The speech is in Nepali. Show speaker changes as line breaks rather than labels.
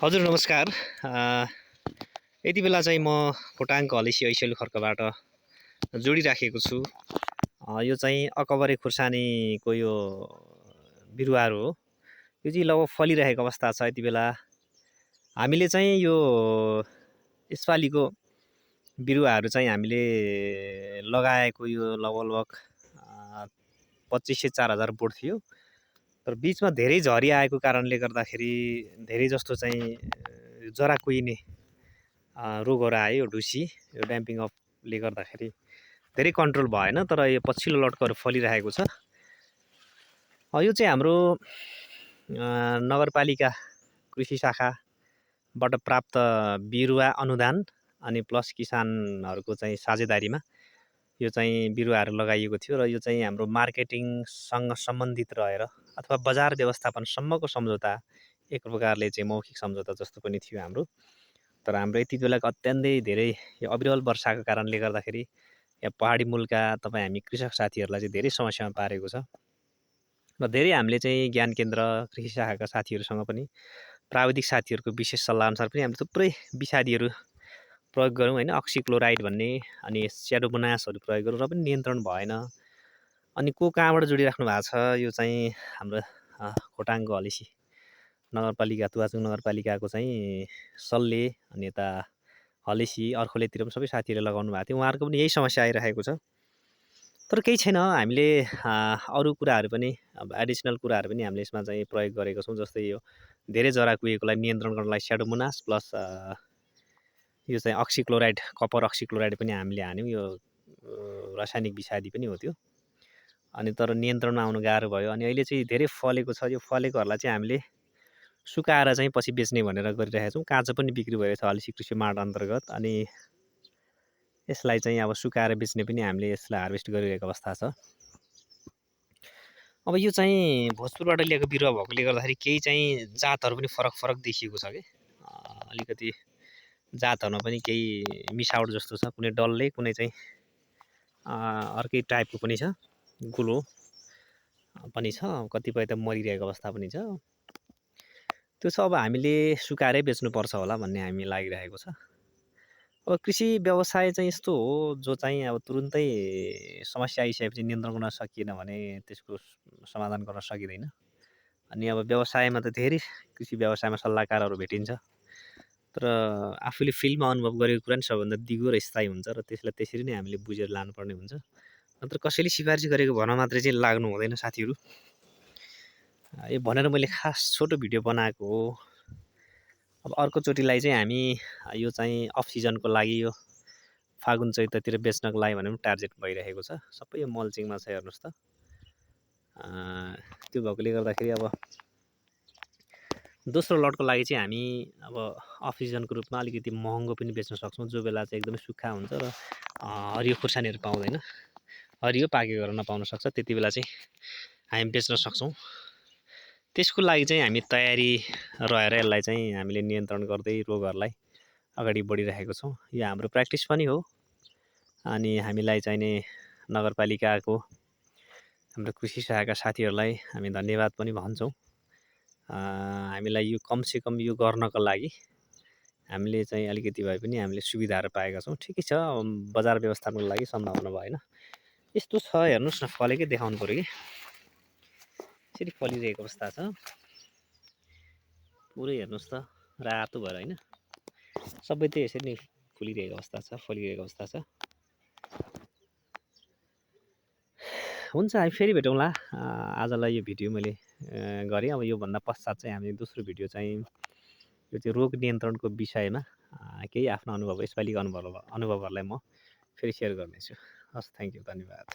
हजुर नमस्कार। यति बेला चाहिँ म खोटाङको हलेसी ऐसलु खर्कबाट जोडिराखेको छु। यो चाहिँ अकबरे खुर्सानीको यो बिरुवाहरू हो। यो चाहिँ लगभग फलिरहेको अवस्था छ यति बेला। हामीले चाहिँ यो यसपालिको बिरुवाहरू चाहिँ हामीले लगाएको यो लगभग 2500-4000 बोट थियो। तर बिचमा धेरै झरी आएको कारणले गर्दाखेरि धेरै जस्तो चाहिँ जरा कुहिने रोगहरू आयो। ढुसी यो ड्याम्पिङ अफले गर्दाखेरि धेरै कन्ट्रोल भएन। तर यो पछिल्लो लट्कहरू फलिरहेको छ। यो चाहिँ हाम्रो नगरपालिका कृषि शाखाबाट प्राप्त बिरुवा अनुदान अनि प्लस किसानहरूको चाहिँ साझेदारीमा यो चाहिँ बिरुवाहरू लगाइएको थियो। र यो चाहिँ हाम्रो मार्केटिङसँग सम्बन्धित रहेर अथवा बजार व्यवस्थापनसम्मको सम्झौता एक प्रकारले चाहिँ मौखिक सम्झौता जस्तो पनि थियो हाम्रो। तर हाम्रो यति बेलाको अत्यन्तै धेरै यो अविरल वर्षाको कारणले गर्दाखेरि यहाँ पहाडी मुलका हामी कृषक साथीहरूलाई चाहिँ धेरै समस्यामा पारेको छ। र धेरै हामीले चाहिँ ज्ञान केन्द्र कृषि शाखाका साथीहरूसँग पनि प्राविधिक साथीहरूको विशेष सल्लाहअनुसार पनि हामीले थुप्रै विषादीहरू प्रयोग गऱ्यौँ होइन। अक्सिक्लोराइड भन्ने अनि स्याडोमोनासहरू प्रयोग गऱ्यौँ र पनि नियन्त्रण भएन। अनि कहाँबाट जोडिराख्नु भएको छ यो चाहिँ हाम्रो खोटाङको हलेसी नगरपालिका तुवाचुङ नगरपालिकाको चाहिँ सल्ले अनि यता हलेसी अर्खोलेतिर पनि सबै साथीहरूले लगाउनु भएको थियो। उहाँहरूको पनि यही समस्या आइरहेको छ। तर केही छैन, हामीले अरू कुराहरू पनि अब एडिसनल कुराहरू पनि हामीले यसमा चाहिँ प्रयोग गरेको छौँ। जस्तै यो धेरै जरा कुहिएकोलाई नियन्त्रण गर्नलाई स्याडोमोनास प्लस यो चाहिँ अक्सिक्लोराइड कपर अक्सिक्लोराइड पनि हामीले हान्यौँ। यो रासायनिक विषादी पनि हो त्यो। अनि तर नियन्त्रणमा आउनु गाह्रो भयो। अनि अहिले चाहिँ धेरै फलेको छ। यो फलेकोहरूलाई चाहिँ हामीले सुकाएर चाहिँ पछि बेच्ने भनेर गरिरहेका छौँ। काँचो पनि बिक्री भएको छ हलेसी कृषि मार्ट अन्तर्गत। अनि यसलाई चाहिँ अब सुकाएर बेच्ने पनि हामीले यसलाई हार्भेस्ट गरिरहेको अवस्था छ। अब यो चाहिँ भोजपुरबाट ल्याएको बिरुवा भएकोले गर्दाखेरि केही चाहिँ जातहरू पनि फरक फरक देखिएको छ कि अलिकति जातहरूमा पनि केही मिसावट जस्तो छ। कुनै डल्ले कुनै चाहिँ अर्कै टाइपको पनि छ। गुलो पनि छ, कतिपय त मरिरहेको अवस्था पनि छ। त्यो छ अब हामीले सुकाएरै बेच्नुपर्छ होला भन्ने हामी लागिरहेको छ। अब कृषि व्यवसाय चाहिँ यस्तो हो जो चाहिँ अब तुरुन्तै समस्या आइसकेपछि नियन्त्रण गर्न सकिएन भने त्यसको समाधान गर्न सकिँदैन। अनि अब व्यवसायमा त धेरै कृषि व्यवसायमा सल्लाहकारहरू भेटिन्छ। तर आफूले फिल्डमा अनुभव गरेको कुरा नि सबभन्दा दिगो र स्थायी हुन्छ र त्यसलाई त्यसरी नै हामीले बुझेर लानुपर्ने हुन्छ। नत्र कसैले सिफारिस गरेको भन मात्रै चाहिँ लाग्नु हुँदैन साथीहरू। यो भनेर मैले खास छोटो भिडियो बनाएको हो। अब अर्कोचोटिलाई चाहिँ हामी यो चाहिँ अफ सिजनको लागि यो फागुन चैततिर बेच्नको लागि भने पनि टार्गेट भइरहेको छ। सबै यो मल्चिङमा छ हेर्नुहोस् त। त्यो भएकोले गर्दाखेरि अब दोस्रो लटको लागि चाहिँ हामी अब अफ सिजनको रूपमा अलिकति महँगो पनि बेच्न सक्छौँ। जो बेला चाहिँ एकदमै सुक्खा हुन्छ र हरियो खुर्सानीहरू पाउँदैन, हरियो पाकेको नपाउन सक्छ, त्यति बेला चाहिँ हामी बेच्न सक्छौँ। त्यसको लागि चाहिँ हामी तयारी रहेर यसलाई चाहिँ हामीले नियन्त्रण गर्दै रोगहरूलाई अगाडि बढिरहेको छौँ। यो हाम्रो प्र्याक्टिस पनि हो। अनि हामीलाई चाहिने नगरपालिकाको हाम्रो कृषि शाखाका साथीहरूलाई हामी धन्यवाद पनि भन्छौँ। हामीलाई यो कमसेकम यो गर्नको लागि हामीले चाहिँ अलिकति भए पनि हामीले सुविधाहरू पाएका छौँ। ठिकै छ, बजार व्यवस्थापनको लागि सम्भावना भएन। यस्तो छ हेर्नुहोस् न, फलेकै देखाउनु पऱ्यो कि यसरी फलिरहेको अवस्था छ। पुरै हेर्नुहोस् त रातो भएर होइन, सबै त यसरी नै फुलिरहेको अवस्था छ, फलिरहेको अवस्था छ। हुन्छ, हामी फेरि भेटौँला। आजलाई यो भिडियो मैले गरेँ। अब योभन्दा पश्चात चाहिँ हामी दोस्रो भिडियो चाहिँ यो चाहिँ रोग नियन्त्रणको विषयमा केही आफ्नो अनुभव यसपालिको अनुभवहरूलाई म फेरि सेयर गर्नेछु। हस्, थ्याङ्क यू, धन्यवाद।